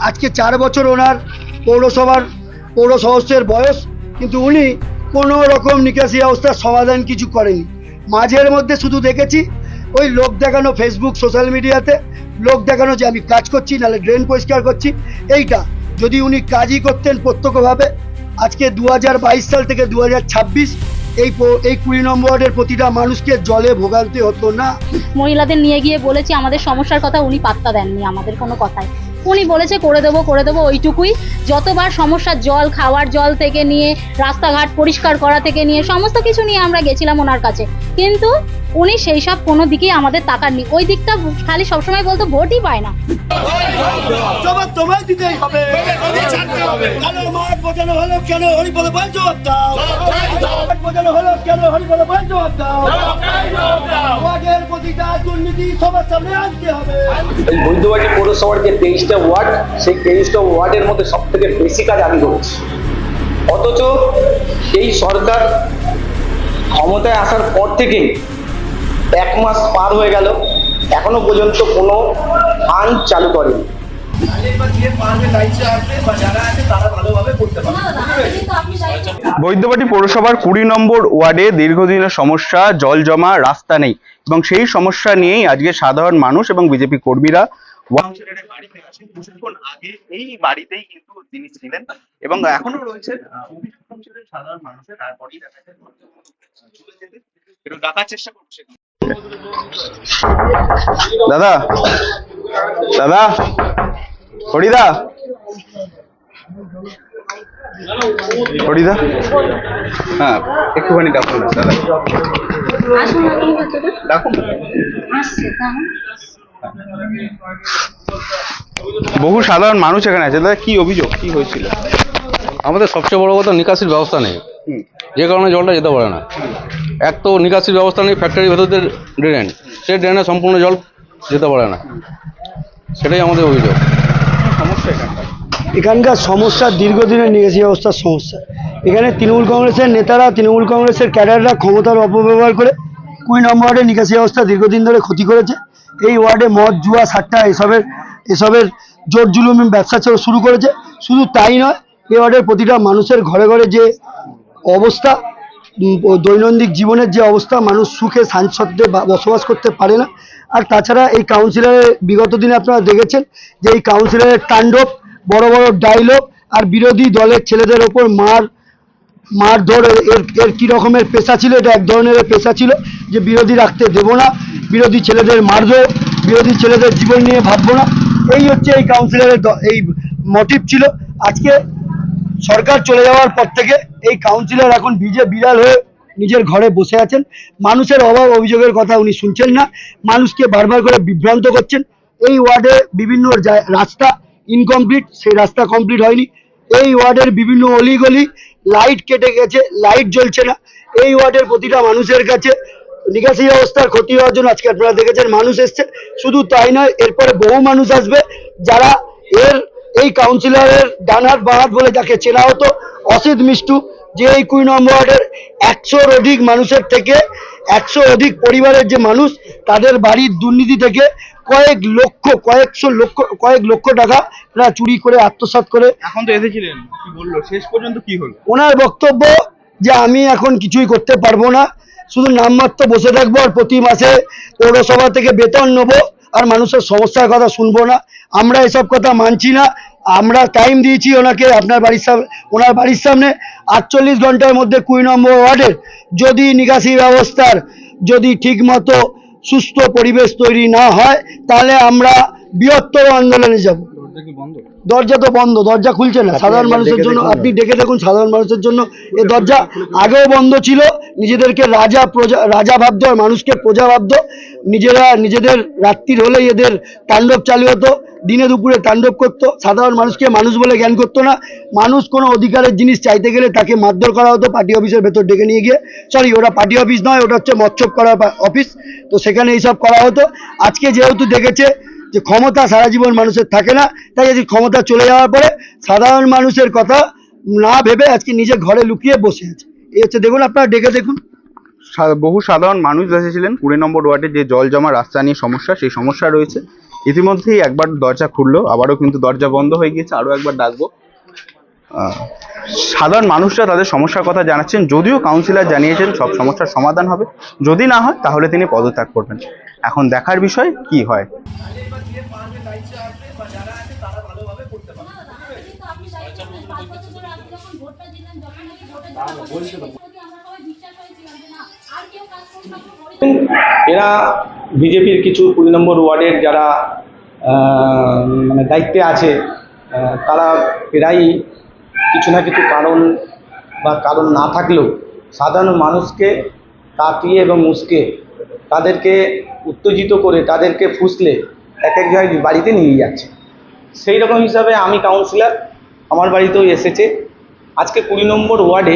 আজকে 4 বছর ওনার পৌর সদস্যের বয়স, কিন্তু উনি কোনো রকম নিকাশি ব্যবস্থার সমাধান কিছু করেনি। মাঝের মধ্যে শুধু দেখেছি ওই লোক দেখানো, ফেসবুক সোশ্যাল মিডিয়াতে লোক দেখানো যে আমি কাজ করছি, নাহলে ড্রেন পরিষ্কার করছি। এইটা যদি উনি কাজই করতেন প্রত্যক্ষভাবে, আজকে 2022 সাল থেকে 2026 এই 20 নম্বর ওয়ার্ডের প্রতিটা মানুষকে জলে ভোগান্তি হতো না। মহিলাদের নিয়ে গিয়ে বলেছি আমাদের সমস্যার কথা, উনি পাত্তা দেননি আমাদের কোনো কথায়। উনি বলেছে করে দেবো ওইটুকুই। যতবার সমস্যা, জল, খাওয়ার জল থেকে নিয়ে রাস্তাঘাট পরিষ্কার করা থেকে নিয়ে সমস্ত কিছু নিয়ে আমরা গেছিলাম ওনার কাছে, কিন্তু উনি সেই সব কোনো দিকেই আমাদের তাকাননি। ওই দিকটা খালি সবসময় বলতো ভোটই পায় না। বৈদ্যবাটি পৌরসভার যে 23টা ওয়ার্ড, সেই 23টা ওয়ার্ডের মধ্যে সব থেকে বেশি কাজ আমি করেছি। অথচ এই সরকার ক্ষমতায় আসার পর থেকেই 1 মাস পার হয়ে গেল, এখনো পর্যন্ত কোনো ফান্ড চালু করেনি। বৈদ্যবাটি পৌরসভার 20 নম্বর ওয়ার্ডে দীর্ঘদিনের সমস্যা জল জমা, রাস্তা নেই, এবং সেই সমস্যা নিয়েই আজকে সাধারণ মানুষ এবং বিজেপি কর্মীরা কিছুক্ষণ আগে এই বাড়িতেই কিন্তু তিনি ছিলেন এবং এখনো রয়েছে সাধারণ মানুষের। তারপরেই একটু ডাকার চেষ্টা করছে। দাদা দাদা হরিদা হরিদা, হ্যাঁ একটুখানি ডাকুন না দাদা, ডাকুন। বহু সাধারণ মানুষ এখানে আছে, দাদা কি অভিযোগ, কি হয়েছিল? আমাদের সবচেয়ে বড় কথা নিকাশির ব্যবস্থা নেই, যে কারণে জলটা যেতে পারে না। এক তো নিকাশির ব্যবস্থা নেই, ফ্যাক্টরির ভেতরে ড্রেন, সেই ড্রেনে সম্পূর্ণ জল যেতে পারে না, সেটাই আমাদের অভিযোগ। এখানকার সমস্যা দীর্ঘদিনের নিকাশি ব্যবস্থার সমস্যা। এখানে তৃণমূল কংগ্রেসের নেতারা, তৃণমূল কংগ্রেসের ক্যাডাররা ক্ষমতার অপব্যবহার করে 20 নম্বর ওয়ার্ডের নিকাশি ব্যবস্থা দীর্ঘদিন ধরে ক্ষতি করেছে। এই ওয়ার্ডে মদ, জুয়া, সাট্টা এসবের জোর জুলুম ব্যবসা শুরু করেছে। শুধু তাই নয়, এই ওয়ার্ডের প্রতিটা মানুষের ঘরে ঘরে যে অবস্থা, দৈনন্দিন জীবনের যে অবস্থা, মানুষ সুখে সাচ্ছন্দ্যে বসবাস করতে পারে না। আর তাছাড়া এই কাউন্সিলরের বিগত দিনে আপনারা দেখেছেন যে এই কাউন্সিলরের তাণ্ডব, বড় বড় ডায়লগ, আর বিরোধী দলের ছেলেদের ওপর মারধর। এর কি রকমের পেশা ছিল? এটা এক ধরনের পেশা ছিল যে বিরোধী রাখতে দেবো না, বিরোধী ছেলেদের মারবো, বিরোধী ছেলেদের জীবন নিয়ে ভাববো না। এই হচ্ছে এই কাউন্সিলরের এই মোটিভ ছিল। আজকে সরকার চলে যাওয়ার পর থেকে এই কাউন্সিলর এখন ভিজে বিড়াল হয়ে নিজের ঘরে বসে আছেন। মানুষের অভাব অভিযোগের কথা উনি শুনছেন না, মানুষকে বারবার করে বিভ্রান্ত করছেন। এই ওয়ার্ডে বিভিন্ন রাস্তা ইনকমপ্লিট, সেই রাস্তা কমপ্লিট হয়নি। এই ওয়ার্ডের বিভিন্ন অলিগলি লাইট কেটে গেছে, লাইট জ্বলছে না। এই ওয়ার্ডের প্রতিটা মানুষের কাছে নিকাশি ব্যবস্থার ক্ষতি হওয়ার জন্য আজকে আপনারা দেখেছেন মানুষ এসছে। শুধু তাই নয়, এরপরে বহু মানুষ আসবে যারা এই কাউন্সিলরের ডানহাত বাঁহাত বলে যাকে চেনা হতো, অসিত মিষ্টু, যে এই 20 নম্বর ওয়ার্ডের 100-র অধিক মানুষের থেকে 100 অধিক পরিবারের যে মানুষ, তাদের বাড়ির দুর্নীতি থেকে কয়েক লক্ষ টাকা চুরি করে আত্মসাৎ করে। এখন তো এসেছিলেন, কি বললো শেষ পর্যন্ত, কি হলো ওনার বক্তব্য? যে আমি এখন কিছুই করতে পারবো না, শুধু নামমাত্র বসে থাকবো, আর প্রতি মাসে পৌরসভা থেকে বেতন নেবো, আর মানুষের সমস্যার কথা শুনবো না। আমরা এসব কথা মানছি না। আমরা টাইম দিয়েছি ওনাকে, ওনার বাড়ির সামনে 48 ঘন্টার মধ্যে 20 নম্বর ওয়ার্ডের যদি নিকাশি ব্যবস্থার যদি ঠিক মতো সুস্থ পরিবেশ তৈরি না হয়, তাহলে আমরা বৃহত্তর আন্দোলনে যাব। দরজা তো বন্ধ, দরজা খুলছে না সাধারণ মানুষের জন্য। আপনি ডেকে দেখুন, সাধারণ মানুষের জন্য এই দরজা আগেও বন্ধ ছিল। নিজেদেরকে রাজা ভাবতো আর মানুষকে প্রজা ভাবতো। নিজেদের রাত্রির হলেই এদের তাণ্ডব চালু হতো, দিনে দুপুরে তাণ্ডব করতো, সাধারণ মানুষকে মানুষ বলে জ্ঞান করতো না। মানুষ কোনো অধিকারের জিনিস চাইতে গেলে তাকে মারধর করা হতো পার্টি অফিসের ভেতর ডেকে নিয়ে গিয়ে। ওটা পার্টি অফিস নয়, ওটা হচ্ছে মৎস্য করার অফিস। তো সেখানে এইসব করা হতো। আজকে যেহেতু দেখেছে যে ক্ষমতা সারা জীবন মানুষের থাকে না, তাই আজকে ক্ষমতা চলে যাওয়ার পরে সাধারণ মানুষের কথা না ভেবে আজকে নিজের ঘরে লুকিয়ে বসে আছে। এই হচ্ছে, দেখুন আপনারা ডেকে দেখুন। বহু সাধারণ মানুষ এসেছিলেন 20 নম্বর ওয়ার্ডে যে জল জমা, রাস্তা নিয়ে সমস্যা, সেই সমস্যা রয়েছে। ইতিমধ্যেই একবার দরজা খুললো, আবারও কিন্তু দরজা বন্ধ হয়ে গিয়েছে। আরো একবার ডাকবো। সাধারণ মানুষরা তাদের সমস্যার কথা জানাচ্ছেন, যদিও কাউন্সিলর জানিয়েছেন সব সমস্যার সমাধান হবে, যদি না হয় তাহলে তিনি পদত্যাগ করবেন। এখন দেখার বিষয় কি হয়। এরা বিজেপির কিছু 20 নম্বর ওয়ার্ডের যারা মানে দায়িত্বে আছে, তারা এরাই কিছু না কিছু কারণ বা কারণ না থাকলেও সাধারণ মানুষকে তাকিয়ে এবং উস্কে তাদেরকে উত্তেজিত করে তাদেরকে ফুসলে এক এক জায়গায় বাড়িতে নিয়ে যাচ্ছে। সেই রকম হিসাবে আমি কাউন্সিলর, আমার বাড়িতেও এসেছে। আজকে 20 নম্বর ওয়ার্ডে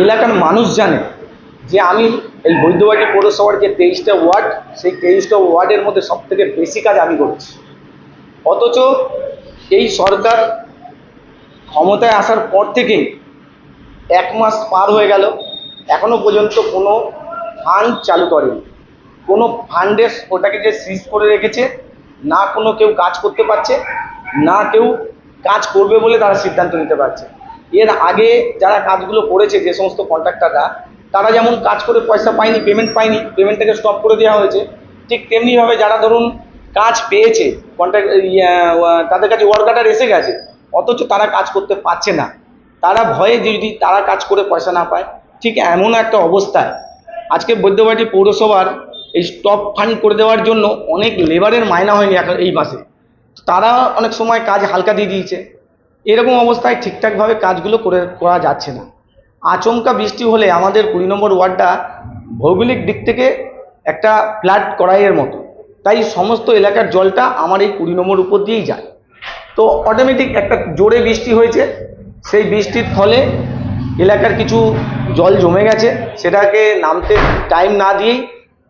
এলাকার মানুষ জানে যে আমি এই বৈদ্যবাটি পৌরসভার যে 23টা ওয়ার্ড, সেই 23টা ওয়ার্ডের মধ্যে সবথেকে বেশি কাজ আমি করেছি। অথচ এই সরকার ক্ষমতায় আসার পর থেকে 1 মাস পার হয়ে গেল, এখনো পর্যন্ত কোনো ফান্ড চালু করেনি। কোনো ফান্ডে ওটাকে যে সিজ করে রেখেছে, না কোনো কেউ কাজ করতে পারছে, না কেউ কাজ করবে বলে তারা সিদ্ধান্ত নিতে পারছে। এর আগে যারা কাজগুলো করেছে, যে সমস্ত কন্ট্রাক্টররা, তারা যেমন কাজ করে পয়সা পায়নি, পেমেন্ট পায়নি, পেমেন্টটাকে স্টপ করে দেওয়া হয়েছে, ঠিক তেমনিভাবে যারা ধরুন কাজ পেয়েছে, কন্ট্রাক্ট তাদের কাছে ওয়ার্ক অর্ডার এসে গেছে, অথচ তারা কাজ করতে পারছে না। তারা ভয়ে যদি তারা কাজ করে পয়সা না পায়, ঠিক এমন একটা অবস্থায় আজকে বৈদ্যবাটি পৌরসভার এই স্টপ ফান্ড করে দেওয়ার জন্য অনেক লেবারের মাইনা হয়নি এখন এই মাসে, তারা অনেক সময় কাজ হালকা দিয়ে দিয়েছে। এরকম অবস্থায় ঠিকঠাকভাবে কাজগুলো করা যাচ্ছে না। আচমকা বৃষ্টি হলে আমাদের 20 নম্বর ওয়ার্ডটা ভৌগোলিক দিক থেকে একটা ফ্ল্যাট কড়াইয়ের মতো, তাই সমস্ত এলাকার জলটা আমার এই 20 নম্বর উপর দিয়েই যায়। তো অটোমেটিক একটা জোরে বৃষ্টি হয়েছে, সেই বৃষ্টির ফলে এলাকার কিছু জল জমে গেছে, সেটাকে নামতে টাইম না দিয়েই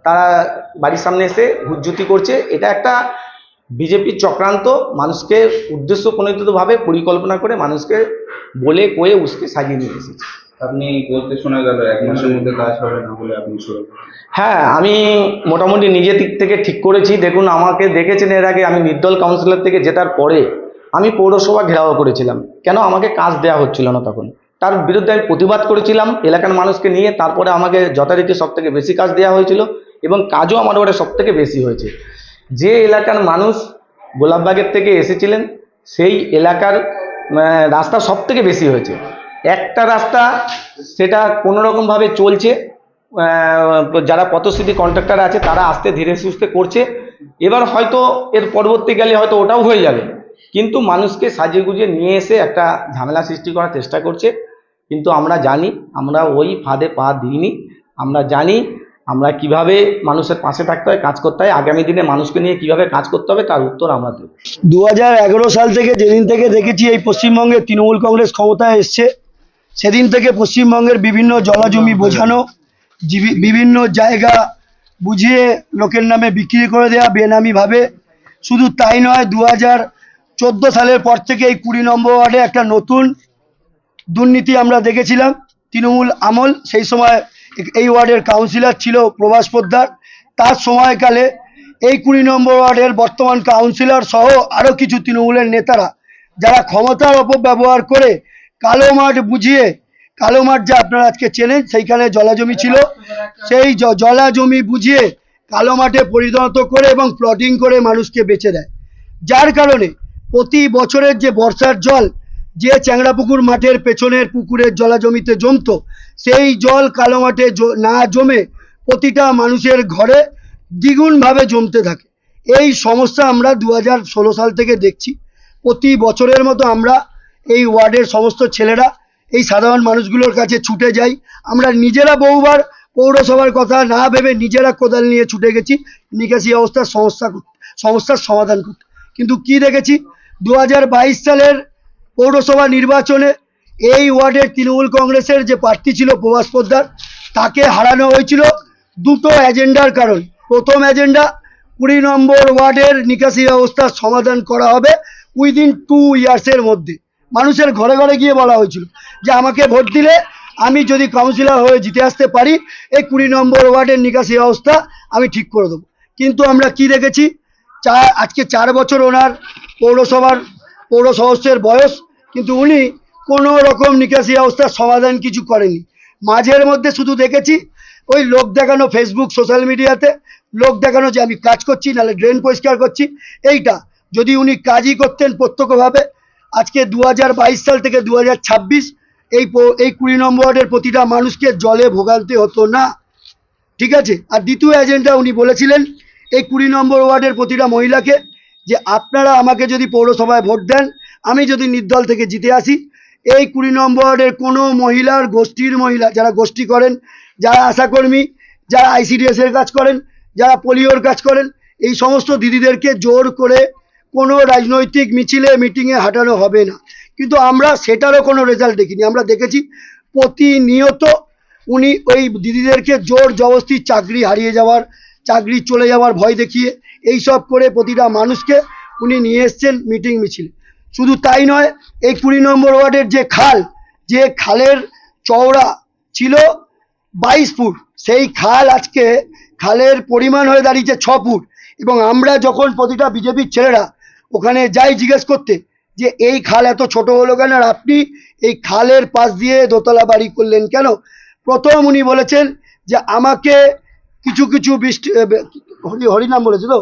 তারা বাড়ির সামনে এসে হুজ্জুতি করছে। এটা একটা বিজেপির চক্রান্ত, মানুষকে উদ্দেশ্য প্রণোদিতভাবে পরিকল্পনা করে মানুষকে বলে কয়ে উসকে সাজিয়ে নিয়ে এসেছে। আপনি বলতে শোনা গেল 1 মাসের মধ্যে কাজ হবে না বলে আপনি শুরু। হ্যাঁ, আমি মোটামুটি নিজের দিক থেকে ঠিক করেছি। দেখুন, আমাকে দেখেছেন এর আগে আমি নির্দল কাউন্সিলর থেকে জেতার পরে আমি পৌরসভা ঘেরাও করেছিলাম, কেন আমাকে কাজ দেওয়া হচ্ছিল না। তখন তার বিরুদ্ধে আমি প্রতিবাদ করেছিলাম এলাকার মানুষকে নিয়ে। তারপরে আমাকে যথারীতি সবথেকে বেশি কাজ দেওয়া হয়েছিল এবং কাজও আমার ওটা সবথেকে বেশি হয়েছে। যে এলাকার মানুষ গোলাপবাগের থেকে এসেছিলেন, সেই এলাকার রাস্তা সবথেকে বেশি হয়েছে। একটা রাস্তা সেটা কোনোরকমভাবে চলছে, যারা পথশ্রী কন্ট্রাক্টর আছে তারা আস্তে ধীরে সুস্থে করছে। এবার হয়তো এর পরবর্তীকালে হয়তো ওটাও হয়ে যাবে, কিন্তু মানুষকে সাজিয়ে গুজিয়ে নিয়ে এসে একটা ঝামেলা সৃষ্টি করার চেষ্টা করছে। কিন্তু আমরা জানি, আমরা ওই ফাঁদে পা দিইনি। আমরা জানি আমরা কিভাবে মানুষের পাশে থাকতে হয়, কাজ করতে হয়, আগামী দিনে মানুষকে নিয়ে কিভাবে কাজ করতে হবে তার উত্তর আমরা দেব। 2011 সাল থেকে যেদিন থেকে দেখেছি এই পশ্চিমবঙ্গে তৃণমূল কংগ্রেস ক্ষমতায় এসছে, সেদিন থেকে পশ্চিমবঙ্গের বিভিন্ন জলাজমি বোঝানো, বিভিন্ন জায়গা বুঝিয়ে লোকের নামে বিক্রি করে দেওয়া বেনামিভাবে। শুধু তাই নয়, 2014 সালের পর থেকে এই 20 নম্বর ওয়ার্ডে একটা নতুন দুর্নীতি আমরা দেখেছিলাম, তৃণমূল আমল। সেই সময় এই ওয়ার্ডের কাউন্সিলর ছিল প্রভাস পোদ্দার। তার সময়কালে এই 20 নম্বর ওয়ার্ডের বর্তমান কাউন্সিলর সহ আরও কিছু তৃণমূলের নেতারা, যারা ক্ষমতার অপব্যবহার করে কালো মাঠ বুঝিয়ে, কালো মাঠ যা আপনারা আজকে চেনেন, সেইখানে জলাজমি ছিল, সেই জলাজমি বুঝিয়ে কালো মাঠে পরিণত করে এবং প্লটিং করে মানুষকে বেচে দেয়। যার কারণে প্রতি বছরের যে বর্ষার জল যে চ্যাংড়াপুকুর মাঠের পেছনের পুকুরের জলাজমিতে জমতো, সেই জল কালো মাঠে না জমে প্রতিটা মানুষের ঘরে দ্বিগুণভাবে জমতে থাকে। এই সমস্যা আমরা 2016 সাল থেকে দেখছি। প্রতি বছরের মতো আমরা এই ওয়ার্ডের সমস্ত ছেলেরা এই সাধারণ মানুষগুলোর কাছে ছুটে যাই। আমরা নিজেরা বহুবার পৌরসভার কথা না ভেবে নিজেরা কোদাল নিয়ে ছুটে গেছি নিকাশি ব্যবস্থার সমস্যার সমাধান করতে। কিন্তু কি দেখেছি, 2022 সালের পৌরসভা নির্বাচনে এই ওয়ার্ডের তৃণমূল কংগ্রেসের যে প্রার্থী ছিল প্রভাস পোদ্দার, তাকে হারানো হয়েছিল দুটো এজেন্ডার কারণ। প্রথম এজেন্ডা, 20 নম্বর ওয়ার্ডের নিকাশি ব্যবস্থার সমাধান করা হবে উইদিন 2 ইয়ার্সের মধ্যে। মানুষের ঘরে ঘরে গিয়ে বলা হয়েছিল যে আমাকে ভোট দিলে আমি যদি কাউন্সিলর হয়ে জিতে আসতে পারি, এই 20 নম্বর ওয়ার্ডের নিকাশি ব্যবস্থা আমি ঠিক করে দেবো। কিন্তু আমরা কি দেখেছি, আজকে 4 বছর ওনার পৌর সদস্যের বয়স, কিন্তু উনি কোনো রকম নিকাশি ব্যবস্থার সমাধান কিছু করেনি। মাঝের মধ্যে শুধু দেখেছি ওই লোক দেখানো, ফেসবুক সোশ্যাল মিডিয়াতে লোক দেখানো যে আমি কাজ করছি, নাহলে ড্রেন পরিষ্কার করছি। এইটা যদি উনি কাজই করতেন প্রত্যক্ষভাবে, আজকে 2022 সাল থেকে 2026 এই 20 নম্বর ওয়ার্ডের প্রতিটা মানুষকে জলে ভোগান্তি হতো না। ঠিক আছে। আর দ্বিতীয় এজেন্ডা উনি বলেছিলেন এই 20 নম্বর ওয়ার্ডের প্রতিটা মহিলাকে যে আপনারা আমাকে যদি পৌরসভায় ভোট দেন, আমি যদি নির্দল থেকে জিতে আসি, এই 20 নম্বর ওয়ার্ডের কোনো মহিলার গোষ্ঠীর মহিলা যারা গোষ্ঠী করেন, যারা আশাকর্মী, যারা ICDS এর কাজ করেন, যারা পোলিওর কাজ করেন, এই সমস্ত দিদিদেরকে জোর করে কোনো রাজনৈতিক মিছিলে মিটিংয়ে হাঁটানো হবে না। কিন্তু আমরা সেটারও কোনো রেজাল্ট দেখিনি। আমরা দেখেছি প্রতিনিয়ত উনি ওই দিদিদেরকে জোর জবরদস্তি চাকরি চলে যাওয়ার ভয় দেখিয়ে এইসব করে প্রতিটা মানুষকে উনি নিয়ে এসছেন মিটিং মিছিলে। শুধু তাই নয়, এই 20 নম্বর ওয়ার্ডের যে খালের চওড়া ছিল 22 ফুট, সেই খাল আজকে খালের পরিমাণ হয়ে দাঁড়িয়েছে 6 ফুট। এবং আমরা যখন প্রতিটা বিজেপির ছেলেরা ওখানে যাই জিজ্ঞেস করতে যে এই খাল এত ছোট হলো কেন, আর আপনি এই খালের পাশ দিয়ে দোতলা বাড়ি করলেন কেন, প্রথম উনি বলেছেন যে আমাকে কিছু হরিনাম বলেছে তো,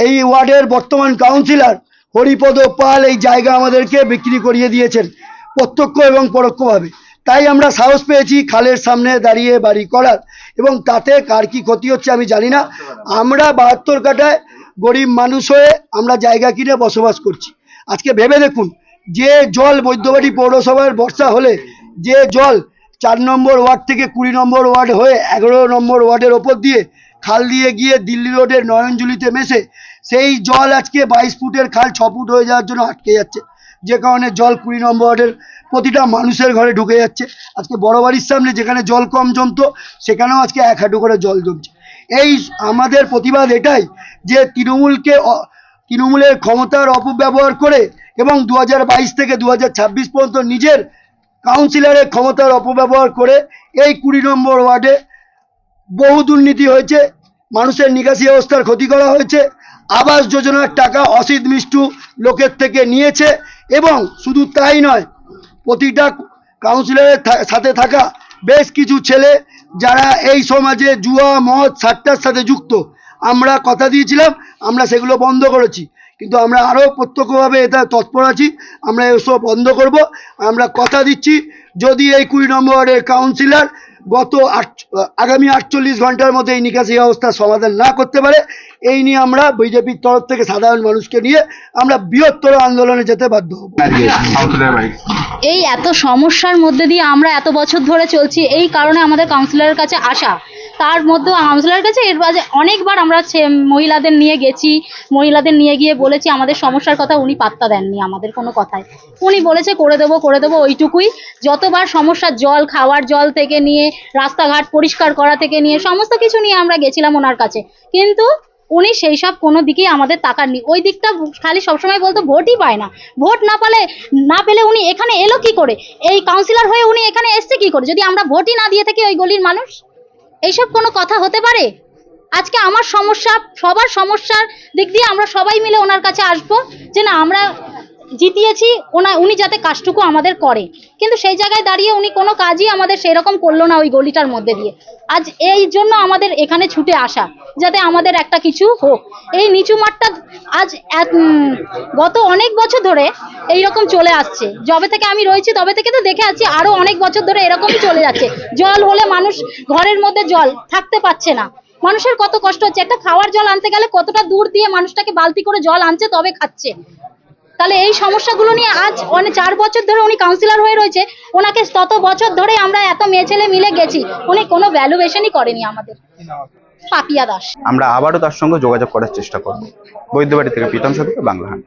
এই ওয়ার্ডের বর্তমান কাউন্সিলর হরিপদ পাল এই জায়গা আমাদেরকে বিক্রি করিয়ে দিয়েছেন প্রত্যক্ষ এবং পরোক্ষভাবে। তাই আমরা সাহস পেয়েছি খালের সামনে দাঁড়িয়ে বাড়ি করার, এবং তাতে কার কি ক্ষতি হচ্ছে আমি জানি না। আমরা 72 কাঠায় গরিব মানুষ হয়ে আমরা জায়গা কিনে বসবাস করছি। আজকে ভেবে দেখুন, যে জল বৈদ্যবাড়ি পৌরসভার বর্ষা হলে যে জল 4 নম্বর ওয়ার্ড থেকে 20 নম্বর ওয়ার্ড হয়ে 11 নম্বর ওয়ার্ডের ওপর দিয়ে খাল দিয়ে গিয়ে দিল্লি রোডের নয়নজুলিতে মেশে, সেই জল আজকে 22 ফুটের খাল 6 ফুট হয়ে যাওয়ার জন্য আটকে যাচ্ছে, যে কারণে জল 20 নম্বর ওয়ার্ডের প্রতিটা মানুষের ঘরে ঢুকে যাচ্ছে। আজকে বড় বাড়ির সামনে যেখানে জল কম জমতো, সেখানেও আজকে 1 হাঁটু করে জল জমছে। এই আমাদের প্রতিবাদ এটাই যে তৃণমূলের ক্ষমতার অপব্যবহার করে এবং 2022 থেকে 2026 পর্যন্ত নিজের কাউন্সিলরের ক্ষমতার অপব্যবহার করে এই 20 নম্বর ওয়ার্ডে বহু দুর্নীতি হয়েছে, মানুষের নিকাশি ব্যবস্থার ক্ষতি করা হয়েছে, আবাস যোজনার টাকা অসিত মিষ্টু লোকের থেকে নিয়েছে। এবং শুধু তাই নয়, প্রতিটা কাউন্সিলরের সাথে থাকা বেশ কিছু ছেলে যারা এই সমাজে জুয়া মদ সাট্টার সাথে যুক্ত, আমরা কথা দিয়েছিলাম আমরা সেগুলো বন্ধ করেছি, কিন্তু আমরা আরও প্রত্যক্ষভাবে এটা তৎপর আছি, আমরা এসব বন্ধ করব। আমরা কথা দিচ্ছি যদি এই 20 নম্বর ওয়ার্ডের কাউন্সিলর আগামী 48 ঘন্টার মধ্যে এই নিকাশি ব্যবস্থার সমাধান না করতে পারে, এই নিয়ে আমরা বিজেপির তরফ থেকে সাধারণ মানুষকে নিয়ে আমরা বৃহত্তর আন্দোলনে যেতে বাধ্য হব। এই এত সমস্যার মধ্যে দিয়ে আমরা এত বছর ধরে চলছি, এই কারণে আমাদের কাউন্সিলরের কাছে আসা। তার মধ্যে কাউন্সিলরের কাছে এর বাজে অনেকবার আমরা মহিলাদের নিয়ে গেছি, মহিলাদের নিয়ে গিয়ে বলেছি আমাদের সমস্যার কথা, উনি পাত্তা দেননি আমাদের কোনো কথায়। উনি বলেছে করে দেবো ওইটুকুই। যতবার সমস্যার জল, খাওয়ার জল থেকে নিয়ে রাস্তাঘাট পরিষ্কার করা থেকে নিয়ে সমস্ত কিছু নিয়ে আমরা গেছিলাম ওনার কাছে, কিন্তু উনি সেই সব কোনো দিকেই আমাদের তাকাননি। ওই দিকটা খালি সবসময় বলতো ভোটই পায় না, ভোট না পেলে উনি এখানে এলো কি করে, এই কাউন্সিলর হয়ে উনি এখানে এসছে কি করে, যদি আমরা ভোটই না দিয়ে থাকি ওই গলির মানুষ। এইসব কোনো কথা হতে পারে? আজকে আমার সমস্যা, সবার সমস্যার দিক দিয়ে আমরা সবাই মিলে ওনার কাছে আসবো যে না আমরা জিতিয়েছি, উনি যাতে কাজটুকু আমাদের করে, কিন্তু সেই জায়গায় দাঁড়িয়ে উনি কোনো কাজই আমাদের সেরকম করলো না ওই গলিটার মধ্যে দিয়ে। আজ এই জন্য আমাদের এখানে ছুটে আসা, যাতে আমাদের একটা কিছু হোক। এই নিচু মাঠটা আজ গত অনেক বছর ধরে এইরকম চলে আসছে, যবে থেকে আমি রয়েছি তবে থেকে তো দেখে আছি, আরো অনেক বছর ধরে এরকমই চলে যাচ্ছে। জল হলে মানুষ ঘরের মধ্যে জল থাকতে পারছে না, মানুষের কত কষ্ট হচ্ছে। একটা খাওয়ার জল আনতে গেলে কতটা দূর দিয়ে মানুষটাকে বালতি করে জল আনছে তবে খাচ্ছে। তাহলে এই সমস্যাগুলো নিয়ে আজ 4 বছর ধরে উনি কাউন্সিলর হয়ে রয়েছে, ওনাকে তত বছর ধরে আমরা এত মেয়ে ছেলে মিলে গেছি, উনি কোনো ভ্যালুয়েশনই করেনি আমাদের। পাপিয়া দাস। আমরা আবারও তার সঙ্গে যোগাযোগ করার চেষ্টা করব। বৈদ্যবাড়ি থেকে প্রীতম সাথে, বাংলা হান্ট।